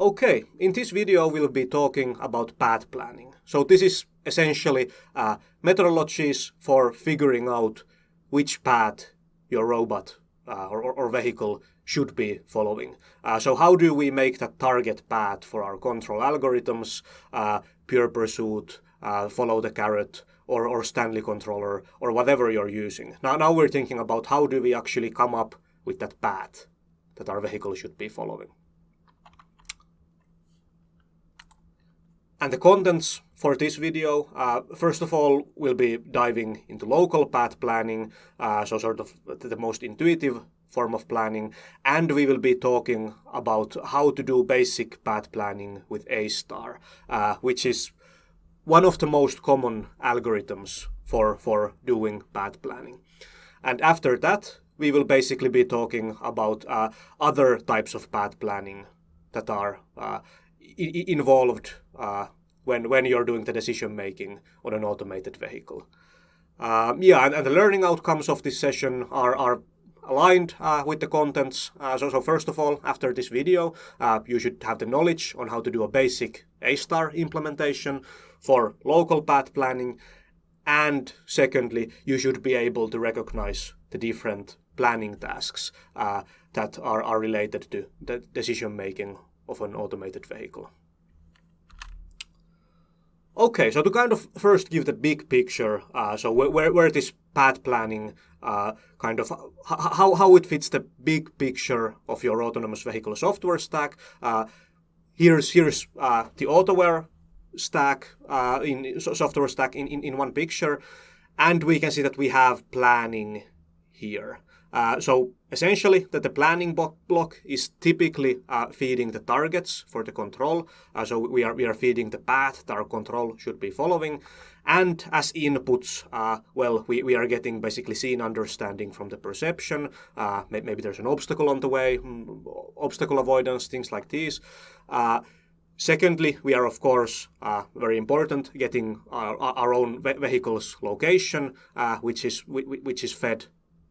Okay, in this video we'll be talking about path planning. So this is essentially methodologies for figuring out which path your robot or vehicle should be following. So how do we make that target path for our control algorithms, pure pursuit, follow the carrot, or Stanley controller, or whatever you're using. Now we're thinking about how do we actually come up with that path that our vehicle should be following. And the contents for this video, first of all, we'll be diving into local path planning, so sort of the most intuitive form of planning, and we will be talking about how to do basic path planning with A-star, which is one of the most common algorithms for doing path planning. And after that, we will basically be talking about other types of path planning that are involved when you're doing the decision making on an automated vehicle. And the learning outcomes of this session are aligned with the contents. So first of all, after this video, you should have the knowledge on how to do a basic A-star implementation for local path planning. And secondly, you should be able to recognize the different planning tasks that are related to the decision making of an automated vehicle. Okay, so to kind of first give the big picture, so where this path planning kind of how it fits the big picture of your autonomous vehicle software stack. Here's the AutoWare stack in software stack in one picture, and we can see that we have planning here. So essentially that the planning block is typically feeding the targets for the control. So we are feeding the path that our control should be following. And as inputs, we are getting basically scene understanding from the perception. Maybe there's an obstacle on the way, obstacle avoidance, things like these. Secondly, we are, of course, very important, getting our own vehicle's location, which is fed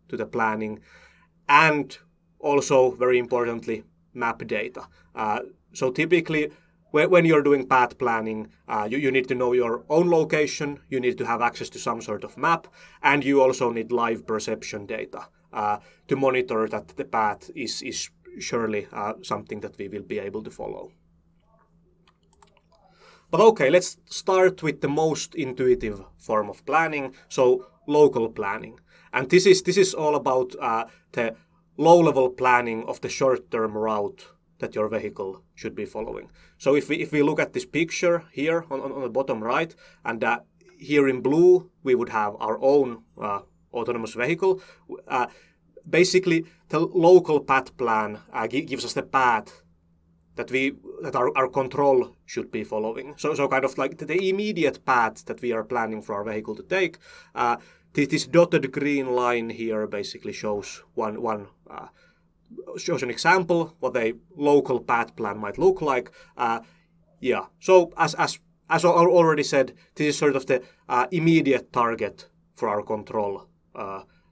to the planning, and also very importantly map data. So typically when you're doing path planning, you need to know your own location, you need to have access to some sort of map, and you also need live perception data to monitor that the path is surely something that we will be able to follow. But okay, let's start with the most intuitive form of planning, so local planning. And this is all about the low-level planning of the short-term route that your vehicle should be following. So if we look at this picture here on the bottom right, and here in blue we would have our own autonomous vehicle. Basically, the local path plan gives us the path that our control should be following. So kind of like the immediate path that we are planning for our vehicle to take. This dotted green line here basically shows shows an example what a local path plan might look like. So as I already said, this is sort of the immediate target for our control.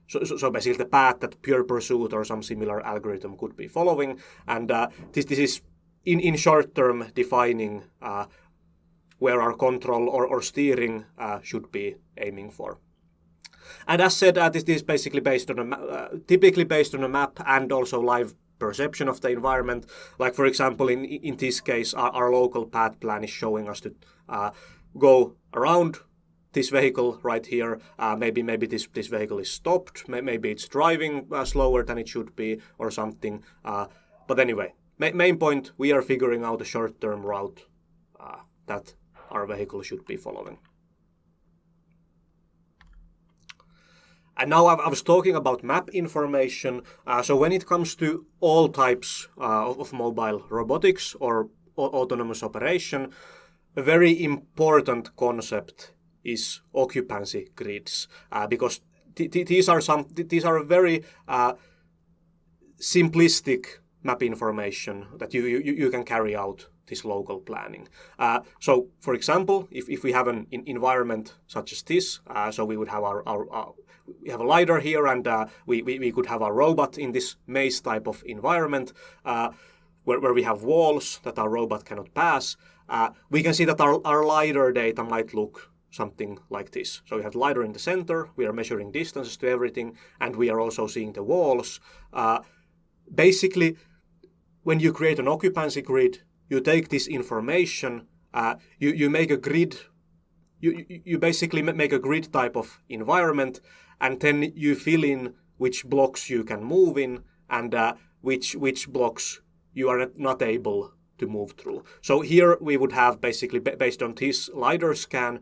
So basically the path that pure pursuit or some similar algorithm could be following, and this is in short term defining where our control or steering should be aiming for. And as said, this is basically based on typically based on a map and also live perception of the environment. Like for example, in this case, our local path plan is showing us to go around this vehicle right here. Maybe this vehicle is stopped. Maybe it's driving slower than it should be or something. But anyway, main point, we are figuring out a short-term route that our vehicle should be following. And now I was talking about map information. So when it comes to all types of mobile robotics or autonomous operation, a very important concept is occupancy grids, because these are very simplistic map information that you can carry out this local planning. So, for example, if we have an environment such as this, so we would have we have a LiDAR here, and we could have our robot in this maze type of environment. where we have walls that our robot cannot pass, we can see that our LiDAR data might look something like this. So we have LiDAR in the center, we are measuring distances to everything, and we are also seeing the walls. Basically, when you create an occupancy grid, you take this information, you make a grid, you basically make a grid type of environment, and then you fill in which blocks you can move in and which blocks you are not able to move through. So here we would have basically, based on this LiDAR scan,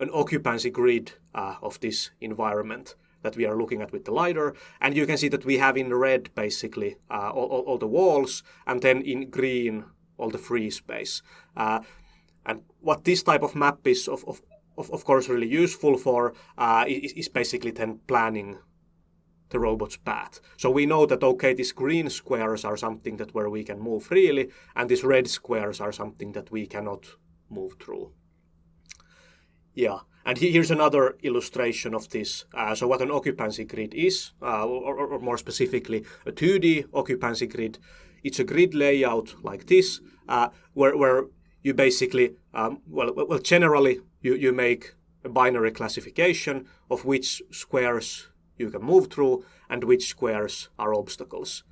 an occupancy grid of this environment that we are looking at with the LiDAR. And you can see that we have in red basically all the walls, and then in green all the free space. And what this type of map is of course really useful for is basically then planning the robot's path. So we know that, okay, these green squares are something that where we can move freely, and these red squares are something that we cannot move through. Yeah, and here's another illustration of this. So what an occupancy grid is, or more specifically, a 2D occupancy grid. It's a grid layout like this, where you basically, well, generally you make a binary classification of which squares you can move through and which squares are obstacles.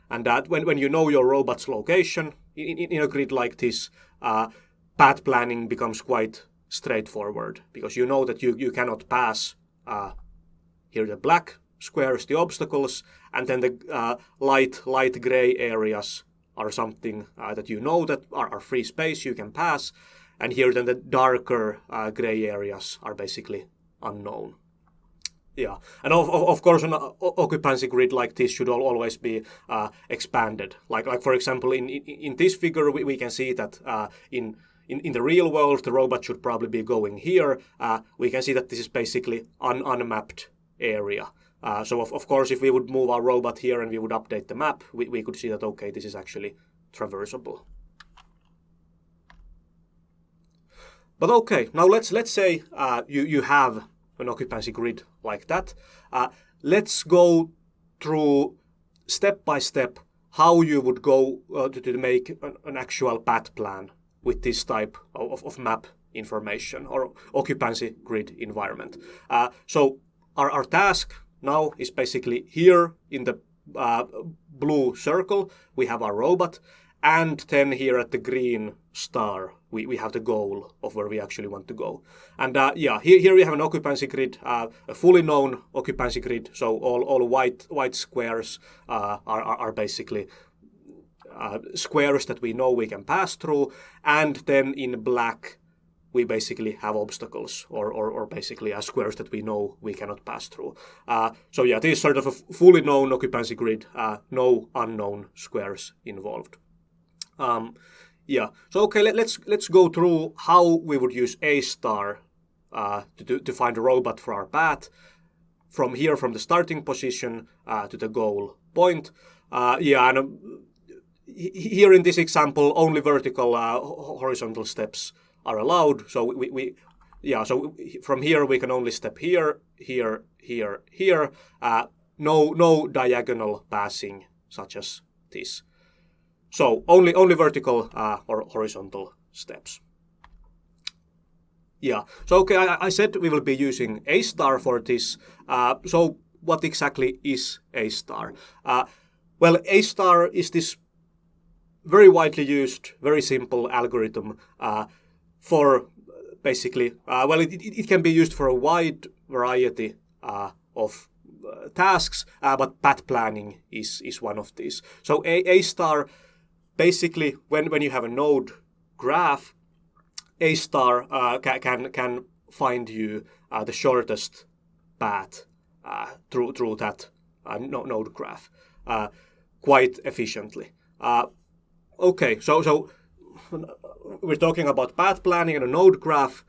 And that when you know your robot's location in a grid like this, path planning becomes quite straightforward, because you know that you cannot pass here the black squares, the obstacles, and then the light gray areas are something that you know that are free space you can pass, and here then the darker gray areas are basically unknown. Yeah, and of course an occupancy grid like this should always be expanded. Like for example in this figure we can see that in the real world the robot should probably be going here. We can see that this is basically unmapped area. So of course if we would move our robot here and we would update the map, we could see that, okay, this is actually traversable. But okay, now let's say you have an occupancy grid like that. Let's go through step by step how you would go to make an actual path plan with this type of map information or occupancy grid environment. So our task now is basically here in the blue circle we have our robot, and then here at the green star we have the goal of where we actually want to go. And yeah, here we have an occupancy grid, a fully known occupancy grid. So all white squares are basically squares that we know we can pass through, and then in black we basically have obstacles or basically squares that we know we cannot pass through. So yeah, this is sort of a fully known occupancy grid, no unknown squares involved. Yeah, so okay, let's go through how we would use A star to find a robot for our path from here, from the starting position to the goal point. Yeah, and here in this example, only vertical horizontal steps are allowed. So so from here we can only step here, here, here, here. No diagonal passing such as this. So only vertical or horizontal steps. Yeah. So okay, I said we will be using A star for this. So what exactly is A star? Well, A star is this very widely used, very simple algorithm for basically, well, it can be used for a wide variety of tasks, but path planning is one of these. So A star, basically, when you have a node graph, A star can find you the shortest path through that node graph quite efficiently. Okay, so we're talking about path planning and a node graph.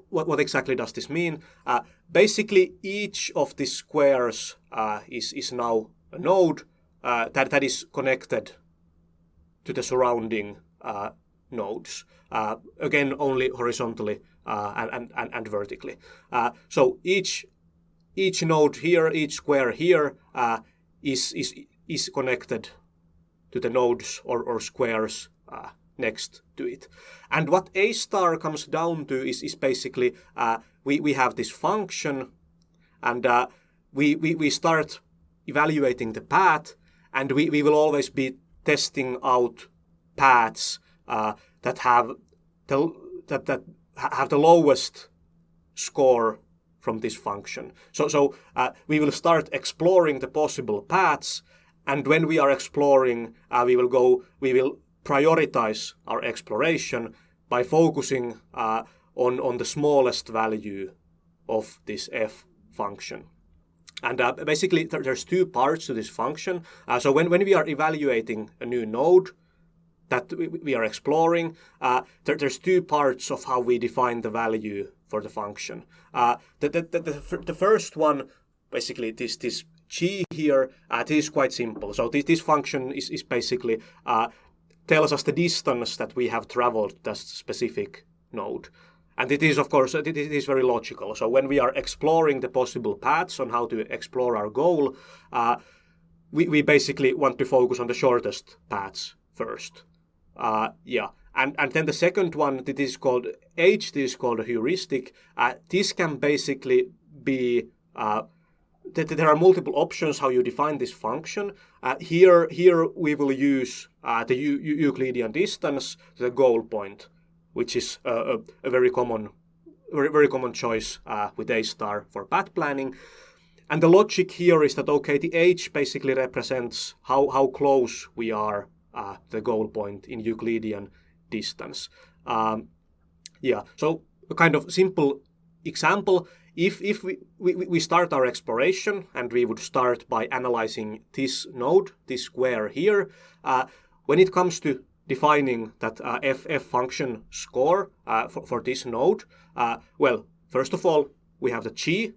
What exactly does this mean? Basically, each of these squares is now a node that is connected to the surrounding nodes. Again, only horizontally and vertically. So each node here, each square here is connected to the nodes or squares next to it. And what A star comes down to is basically we have this function, and we start evaluating the path, and we will always be testing out paths that have the lowest score from this function. So we will start exploring the possible paths, and when we are exploring, we will prioritize our exploration by focusing on the smallest value of this f function. And basically, there's two parts to this function. So when we are evaluating a new node that we are exploring, there's two parts of how we define the value for the function. The first one, basically this g here, this is quite simple. So this function is basically tells us the distance that we have traveled to that specific node. And it is, of course, it is very logical. So when we are exploring the possible paths on how to explore our goal, we basically want to focus on the shortest paths first. And then the second one, this is called H, this is called a heuristic. This can basically be, there are multiple options how you define this function. Here we will use the Euclidean distance to the goal point, which is a very common choice with A star for path planning. And the logic here is that, okay, the H basically represents how close we are to the goal point in Euclidean distance. So a kind of simple example, if we start our exploration and we would start by analyzing this node, this square here, when it comes to defining that f function score for this node, well, first of all, we have the g,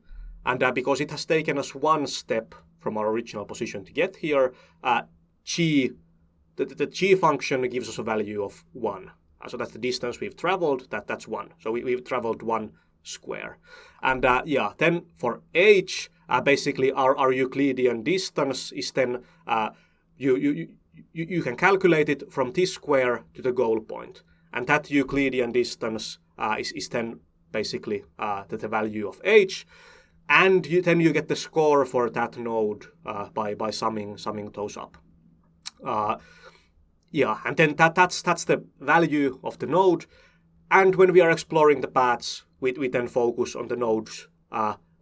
and because it has taken us one step from our original position to get here, the g function gives us a value of 1. So that's the distance we've traveled, that's 1. So we've traveled 1 square. And then for h, basically our Euclidean distance is then, you can calculate it from this square to the goal point. And that Euclidean distance is then basically the value of h. And then you get the score for that node by summing those up. And then that's the value of the node. And when we are exploring the paths, we then focus on the nodes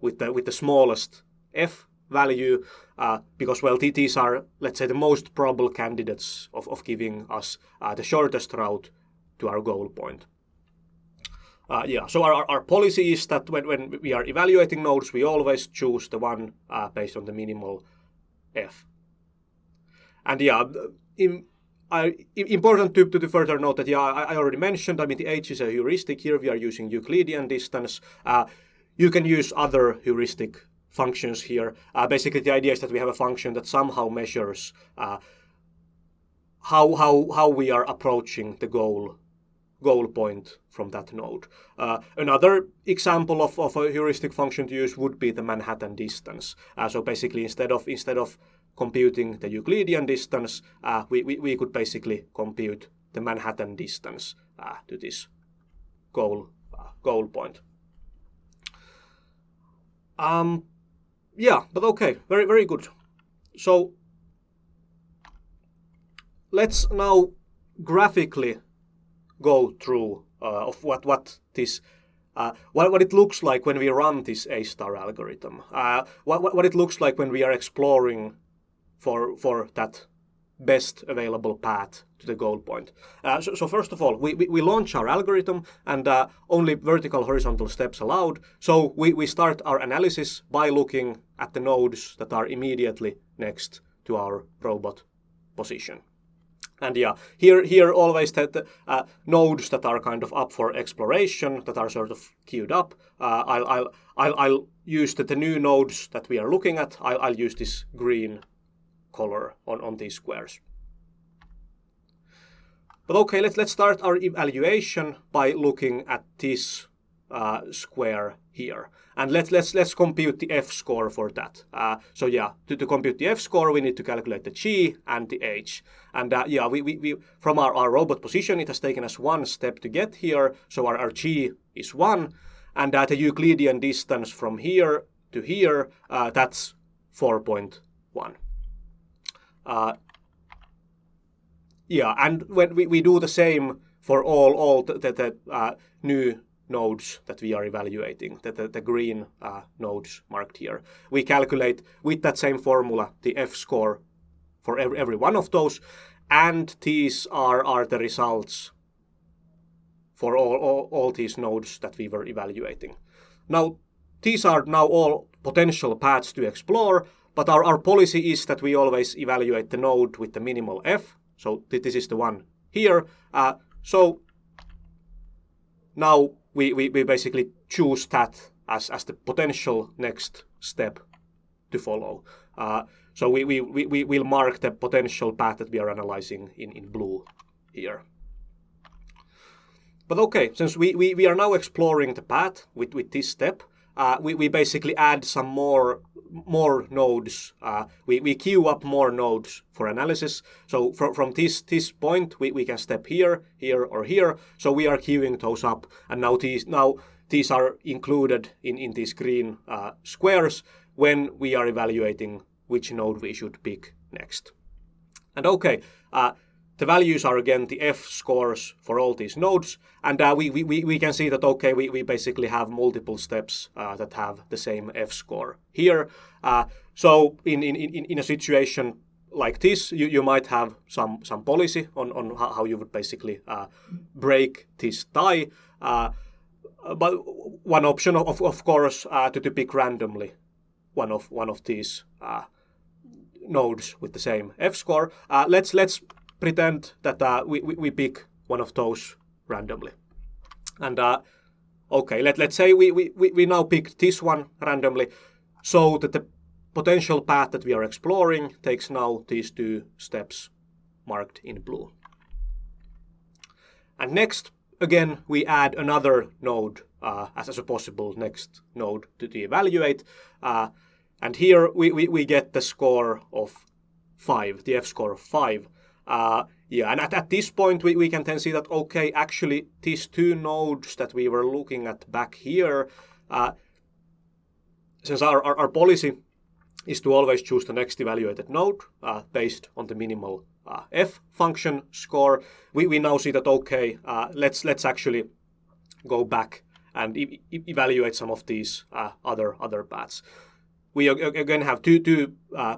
with the smallest f value, because, well, these are, let's say, the most probable candidates of giving us the shortest route to our goal point. So our policy is that when we are evaluating nodes, we always choose the one based on the minimal f. And important to further note that, I already mentioned, the h is a heuristic. Here we are using Euclidean distance. You can use other heuristic functions here. Basically, the idea is that we have a function that somehow measures how we are approaching the goal point from that node. Another example of a heuristic function to use would be the Manhattan distance. So basically, instead of computing the Euclidean distance, we could basically compute the Manhattan distance to this goal point. But okay, very, very good. So let's now graphically go through of what it looks like when we run this A star algorithm. What it looks like when we are exploring for that best available path to the goal point. So first of all, we launch our algorithm, and only vertical horizontal steps allowed. So we start our analysis by looking at the nodes that are immediately next to our robot position. And here always the nodes that are kind of up for exploration, that are sort of queued up. I'll use the new nodes that we are looking at. I'll use this green color on these squares. But okay, let's start our evaluation by looking at this square here. And let's compute the F score for that. So yeah, to compute the F score, we need to calculate the G and the H. And yeah, we from our robot position, it has taken us 1 step to get here. So our G is 1, and the Euclidean distance from here to here, that's 4.1. Yeah, and when we do the same for all the new nodes that we are evaluating, the green nodes marked here, we calculate with that same formula the F score for every one of those, and these are the results for all these nodes that we were evaluating. Now, these are now all potential paths to explore, but our policy is that we always evaluate the node with the minimal F. So this is the one here. So now we basically choose that as the potential next step to follow. So we will mark the potential path that we are analyzing in blue here. But okay, since we are now exploring the path with this step, we basically add some more nodes. We queue up more nodes for analysis. So from this point, we can step here, or here. So we are queuing those up, and now these are included in these green squares when we are evaluating which node we should pick next. And okay, the values are again the F scores for all these nodes, and we can see that okay, we basically have multiple steps that have the same F score here. So in a situation like this, you might have some policy on how you would basically break this tie. But one option, of course, to pick randomly one of these nodes with the same F score. Let's pretend that we pick one of those randomly. And okay, let's say we now pick this one randomly, so that the potential path that we are exploring takes now these 2 steps marked in blue. And next, again, we add another node as a possible next node to evaluate. And here we get the score of 5, the F score of 5. Yeah, and at this point we can then see that okay, actually these 2 nodes that we were looking at back here, since our policy is to always choose the next evaluated node based on the minimal F function score, we now see that okay, let's actually go back and evaluate some of these other paths. We again have two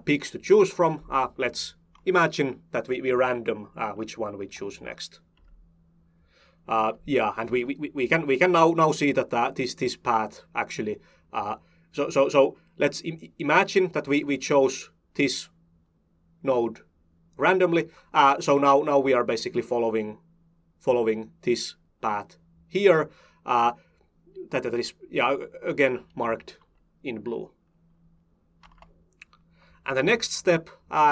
picks to choose from. Let's imagine that we random which one we choose next. Yeah, and we can now see that this path actually. So let's imagine that we chose this node randomly. So now we are basically following this path here. That is again marked in blue. And the next step,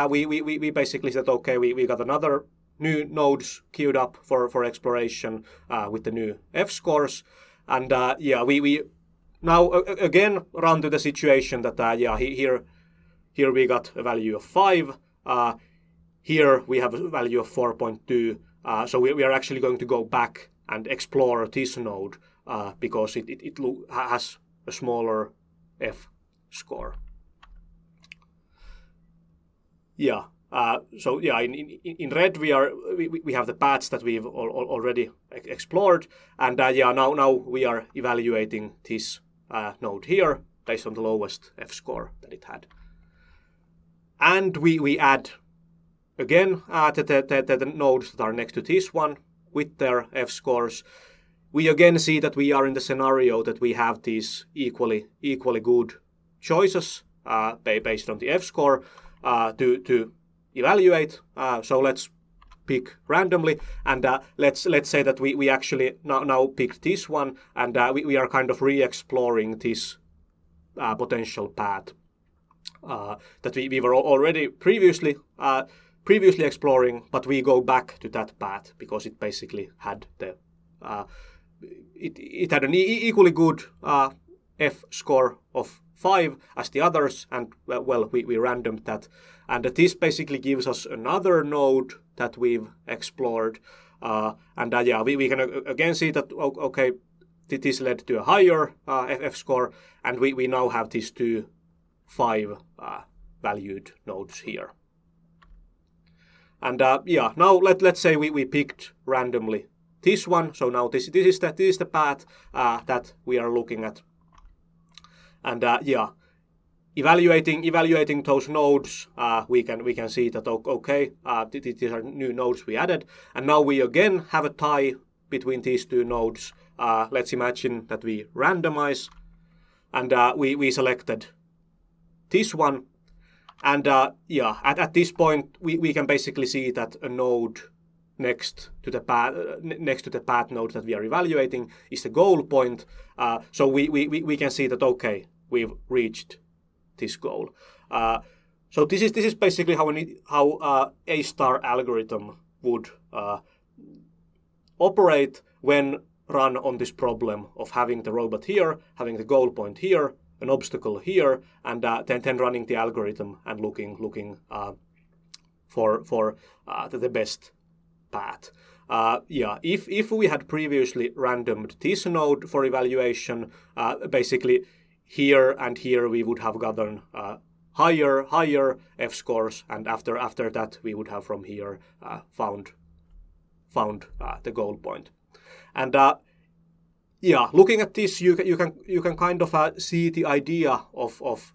we basically said, okay, we got another new nodes queued up for exploration with the new F scores. And we now again run to the situation that, here we got a value of 5. Here we have a value of 4.2. So we are actually going to go back and explore this node because it has a smaller F score. Yeah. So yeah, in red we have the paths that we've already explored, and now we are evaluating this node here based on the lowest F score that it had, and we add again the nodes that are next to this one with their F scores. We again see that we are in the scenario that we have these equally good choices based on the F score. To evaluate, so let's pick randomly, and let's say that we actually now picked this one, and we are kind of re-exploring this potential path that we were already previously exploring, but we go back to that path because it basically had the it had an equally good F score of 5 as the others, and well, we randomed that. And this basically gives us another node that we've explored. Yeah, we can again see that, okay, this led to a higher F score, and we now have these two 5 valued nodes here. And yeah, now let's say we picked randomly this one. So now this is the path that we are looking at. And yeah, evaluating those nodes, we can see that, okay, these are new nodes we added, and now we again have a tie between these two nodes. Let's imagine that we randomize, and we selected this one, and yeah, at this point we can basically see that a node next to the path node that we are evaluating is the goal point. So we can see that, okay, we've reached this goal. So this is basically how a star algorithm would operate when run on this problem of having the robot here, having the goal point here, an obstacle here, and then running the algorithm and looking for the best path. Yeah, if we had previously randomed this node for evaluation, basically here and here we would have gotten higher F scores, and after that we would have from here found the goal point. And yeah, looking at this, you can kind of see the idea of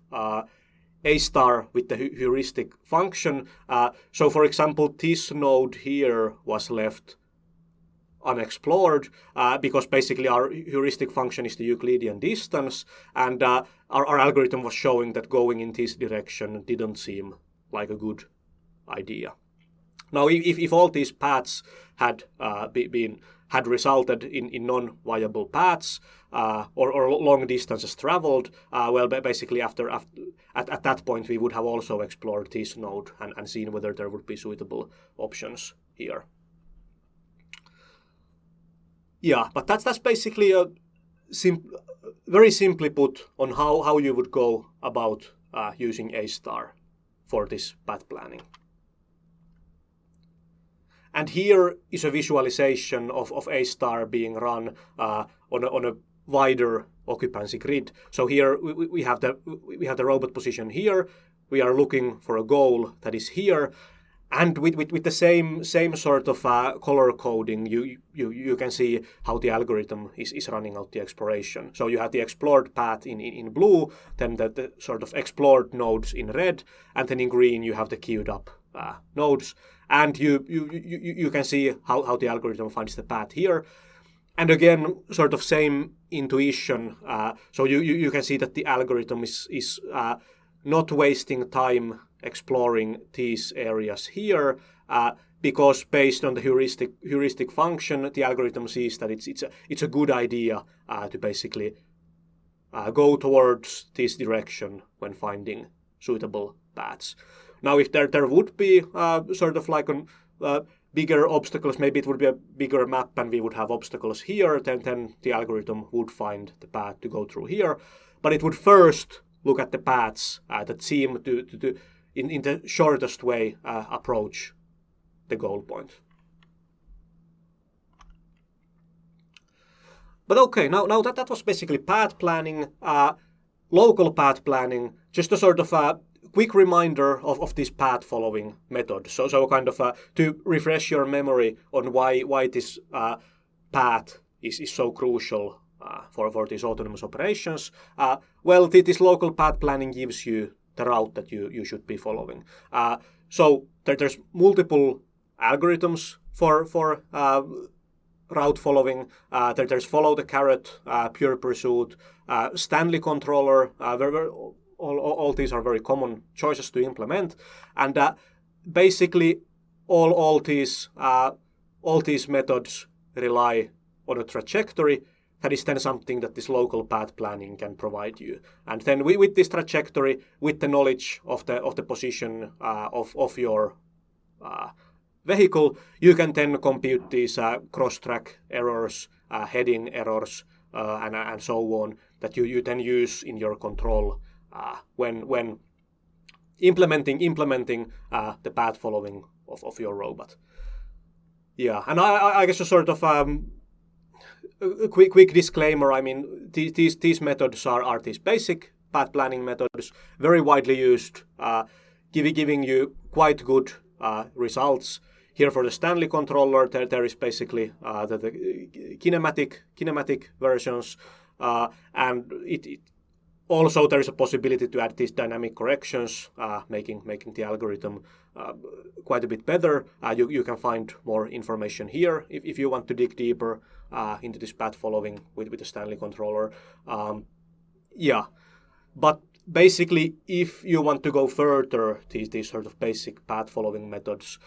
a star with the heuristic function. So for example, this node here was left unexplored because basically our heuristic function is the Euclidean distance, and our algorithm was showing that going in this direction didn't seem like a good idea. Now, if all these paths had resulted in non-viable paths or long distances traveled, well, basically at that point we would have also explored this node and seen whether there would be suitable options here. Yeah, but that's basically a very simply put on how you would go about using a star for this path planning. And here is a visualization of a star being run on a wider occupancy grid. So here we have the robot position here. We are looking for a goal that is here, and with the same sort of color coding, you can see how the algorithm is running out the exploration. So you have the explored path in blue, then the sort of explored nodes in red, and then in green you have the queued up nodes. And you can see how the algorithm finds the path here. And again, sort of same intuition. So you can see that the algorithm is not wasting time exploring these areas here, because based on the heuristic function, the algorithm sees that it's a good idea to basically go towards this direction when finding suitable paths. Now, if there would be sort of like bigger obstacles, maybe it would be a bigger map and we would have obstacles here, then the algorithm would find the path to go through here. But it would first look at the paths that seem to in the shortest way approach the goal point. But okay, now that was basically path planning, local path planning, just a sort of quick reminder of this path following method. So kind of to refresh your memory on why this path is so crucial for these autonomous operations. Well, this local path planning gives you the route that you should be following. So there's multiple algorithms for route following. There's follow the carrot, pure pursuit, Stanley controller. All these are very common choices to implement, and basically all these methods rely on a trajectory. That is then something that this local path planning can provide you. And then with this trajectory, with the knowledge of the position of your vehicle, you can then compute these cross-track errors heading errors, and so on, that you then use in your control when implementing the path following of your robot. Yeah, and I guess a sort of a quick disclaimer. I mean, these methods are these basic path planning methods, very widely used, giving you quite good results. Here for the Stanley controller, there is basically the kinematic versions, and it also there is a possibility to add these dynamic corrections, making the algorithm quite a bit better. You can find more information here if you want to dig deeper into this path following with the Stanley controller. Yeah, but basically, if you want to go further, these sort of basic path following methods,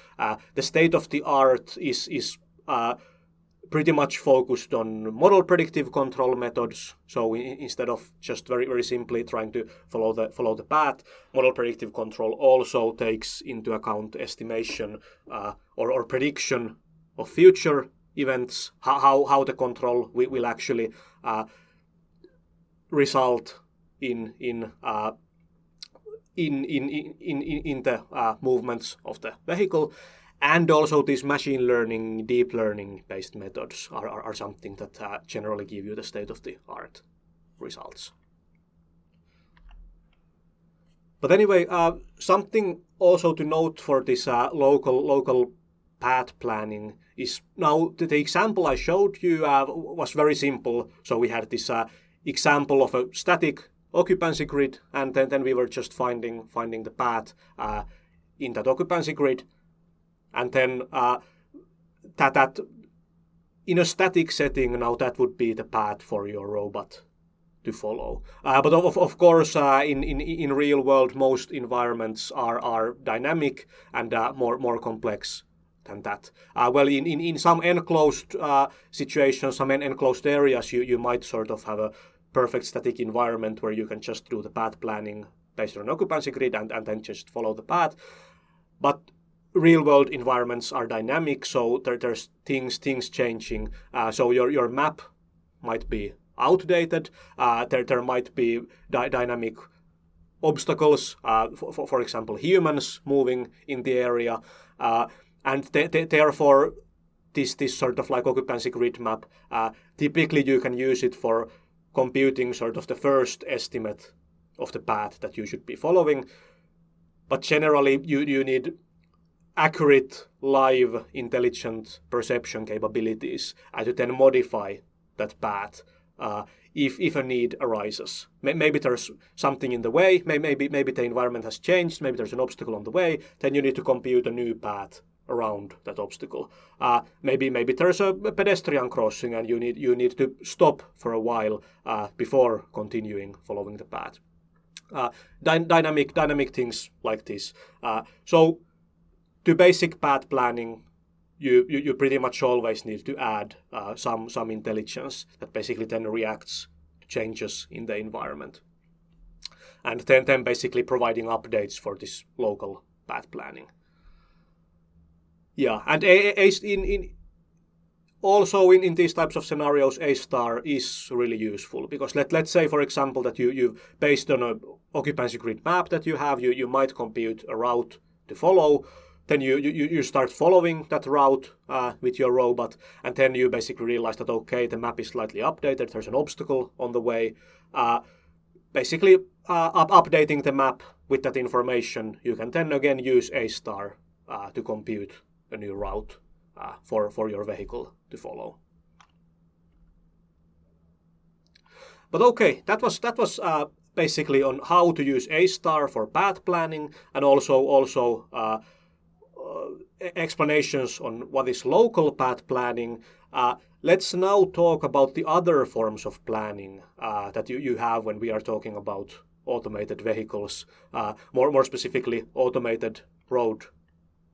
the state of the art is pretty much focused on model predictive control methods. So instead of just very simply trying to follow the path, model predictive control also takes into account estimation or prediction of future events, how the control will actually result in the movements of the vehicle. And also these machine learning, deep learning based methods are something that generally give you the state of the art results. But anyway, something also to note for this local path planning is now the example I showed you was very simple. So we had this example of a static occupancy grid, and then we were just finding the path in that occupancy grid. And then that in a static setting, now that would be the path for your robot to follow. But of course, in real world, most environments are dynamic and more complex than that. Well, in some enclosed situations, some enclosed areas, you might sort of have a perfect static environment where you can just do the path planning based on an occupancy grid and then just follow the path. But real world environments are dynamic, so there's things changing. So your map might be outdated. There might be dynamic obstacles, for example, humans moving in the area, and therefore this sort of like occupancy grid map, typically you can use it for computing sort of the first estimate of the path that you should be following. But generally you need accurate, live, intelligent perception capabilities to then modify that path if a need arises. Maybe there's something in the way, maybe the environment has changed, maybe there's an obstacle on the way, then you need to compute a new path around that obstacle. Maybe there's a pedestrian crossing and you need to stop for a while before continuing following the path. Dynamic things like this. So to basic path planning, you pretty much always need to add some intelligence that basically then reacts to changes in the environment, and then basically providing updates for this local path planning. Yeah, and also in these types of scenarios, A star is really useful because let's say, for example, that you based on an occupancy grid map that you have, you might compute a route to follow. Then you start following that route with your robot, and then you basically realize that, okay, the map is slightly updated, there's an obstacle on the way. Basically, updating the map with that information, you can then again use A star to compute a new route for your vehicle to follow. But okay, that was basically on how to use A star for path planning, and also explanations on what is local path planning. Let's now talk about the other forms of planning that you have when we are talking about automated vehicles, more specifically automated road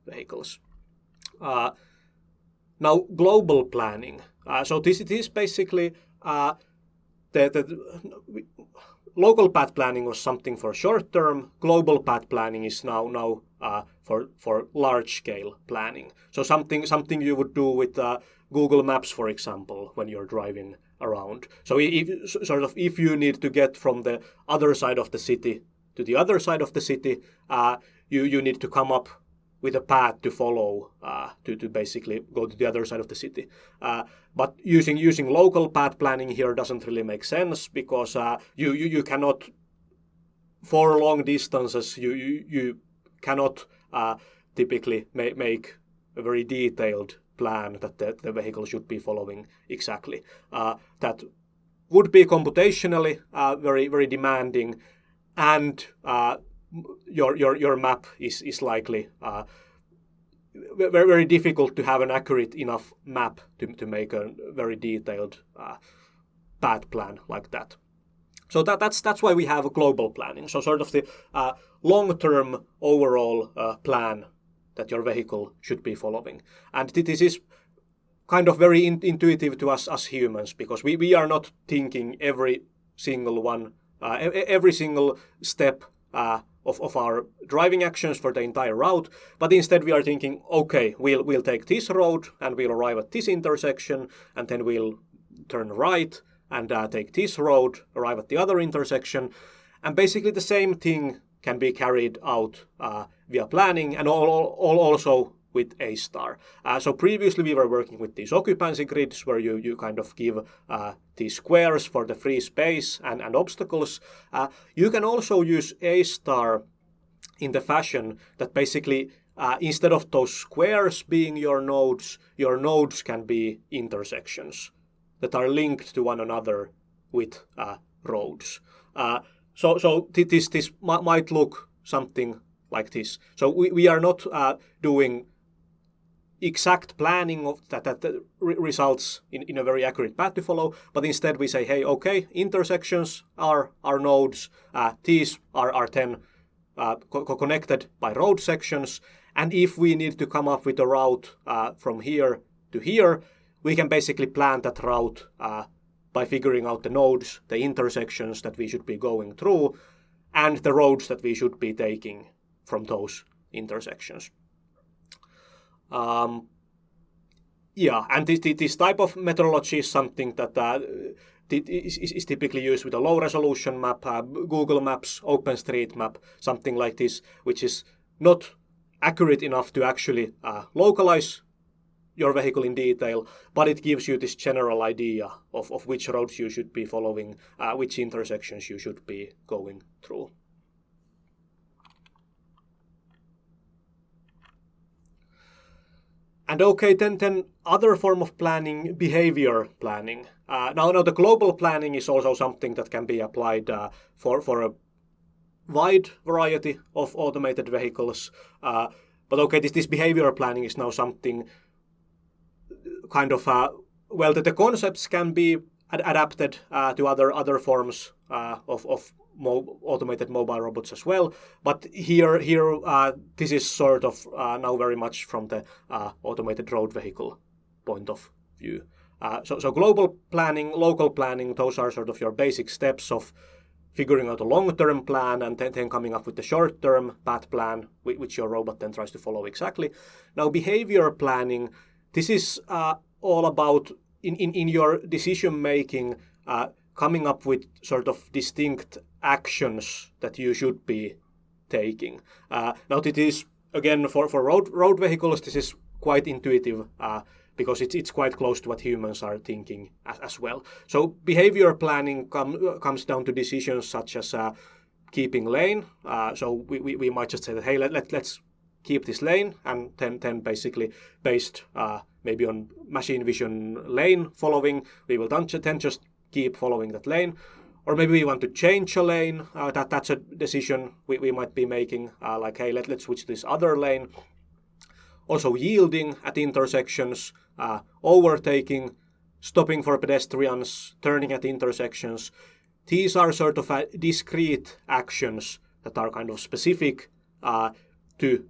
vehicles. Now, global planning. So this is basically the local path planning was something for short term. Global path planning is now for large-scale planning. So something you would do with Google Maps, for example, when you're driving around. So if you need to get from the other side of the city to the other side of the city, you need to come up with a path to follow to basically go to the other side of the city. But using local path planning here doesn't really make sense, because you cannot, for long distances, you cannot typically make a very detailed plan that the vehicle should be following exactly. That would be computationally very, very demanding, and your map is likely very, very difficult to have an accurate enough map to make a very detailed path plan like that. So that's why we have a global planning. So sort of the long-term overall plan that your vehicle should be following. And this is kind of very intuitive to us as humans, because we are not thinking every single step of our driving actions for the entire route, but instead we are thinking, okay, we'll take this road and we'll arrive at this intersection, and then we'll turn right and take this road, arrive at the other intersection. And basically the same thing can be carried out via planning, and also with A-star. So previously we were working with these occupancy grids, where you kind of give these squares for the free space and obstacles. You can also use A-star in the fashion that basically instead of those squares being your nodes can be intersections that are linked to one another with roads. So this might look something like this. So we are not doing exact planning of that results in a very accurate path to follow, but instead we say, hey, okay, intersections are our nodes. These are then connected by road sections, and if we need to come up with a route from here to here, we can basically plan that route by figuring out the nodes, the intersections that we should be going through, and the roads that we should be taking from those intersections. And this type of methodology is something that is typically used with a low-resolution map, Google Maps, OpenStreetMap, something like this, which is not accurate enough to actually localize your vehicle in detail, but it gives you this general idea of which roads you should be following, which intersections you should be going through. And okay, then other form of planning, behavior planning. Now the global planning is also something that can be applied for a wide variety of automated vehicles. But okay, this behavior planning is now something kind of the concepts can be adapted to other forms of automated mobile robots as well, but here this is sort of now very much from the automated road vehicle point of view. So global planning, local planning, those are sort of your basic steps of figuring out a long-term plan and then coming up with the short-term path plan, which your robot then tries to follow exactly. Now behavior planning, this is all about in your decision making, coming up with sort of distinct actions that you should be taking. Now it is, again, for road vehicles, this is quite intuitive because it's quite close to what humans are thinking as well. So behavior planning comes down to decisions such as keeping lane. So we might just say that, hey, let's keep this lane, and then basically based maybe on machine vision lane following, we will then just keep following that lane. Or maybe we want to change a lane. That's a decision we might be making, like, hey, let's switch to this other lane. Also yielding at intersections, overtaking, stopping for pedestrians, turning at intersections. These are sort of discrete actions that are kind of specific to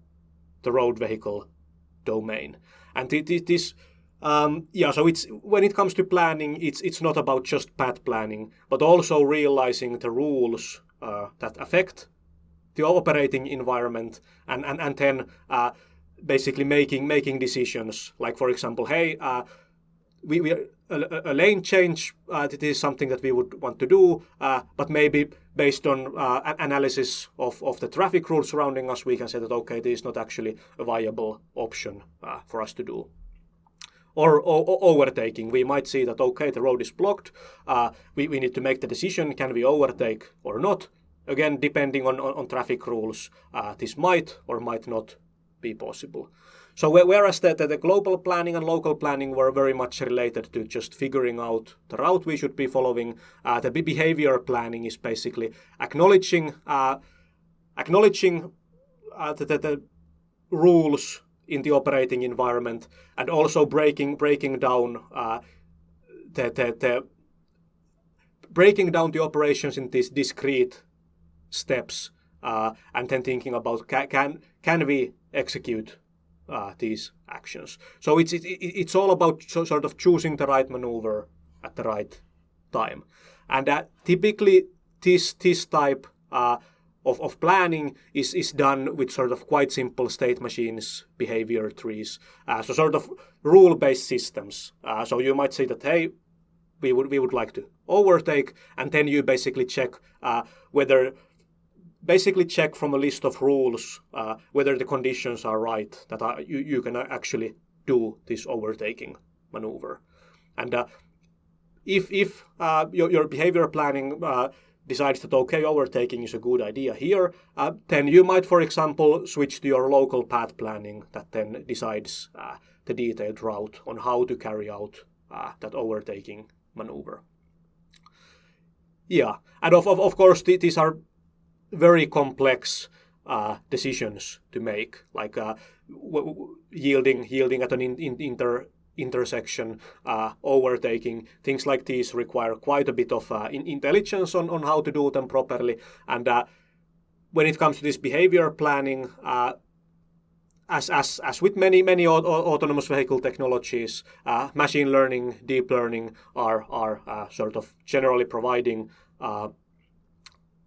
the road vehicle domain. And this so it's when it comes to planning, it's not about just path planning, but also realizing the rules that affect the operating environment, and then basically making decisions. Like, for example, hey, a lane change, it is something that we would want to do, but maybe based on analysis of the traffic rules surrounding us, we can say that, okay, this is not actually a viable option for us to do. Or overtaking, we might see that, okay, the road is blocked, we need to make the decision, can we overtake or not? Again, depending on traffic rules, this might or might not be possible. So whereas the global planning and local planning were very much related to just figuring out the route we should be following, the behavior planning is basically acknowledging the rules in the operating environment, and also breaking down the operations in these discrete steps, and then thinking about can we execute these actions. So it's all about sort of choosing the right maneuver at the right time, and typically this type of planning is done with sort of quite simple state machines, behavior trees, so sort of rule-based systems. So you might say that, hey, we would like to overtake, and then you basically check from a list of rules whether the conditions are right that you can actually do this overtaking maneuver. And if your behavior planning decides that, okay, overtaking is a good idea here, then you might, for example, switch to your local path planning that then decides the detailed route on how to carry out that overtaking maneuver. Yeah, and of course these are very complex decisions to make, like yielding at an intersection, overtaking. Things like these require quite a bit of intelligence on how to do them properly. And when it comes to this behavior planning, as with many autonomous vehicle technologies, machine learning, deep learning are sort of generally providing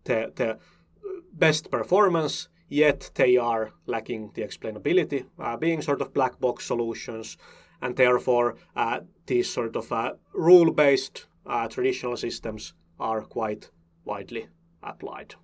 the best performance, yet they are lacking the explainability, being sort of black box solutions, and therefore these sort of rule-based traditional systems are quite widely applied.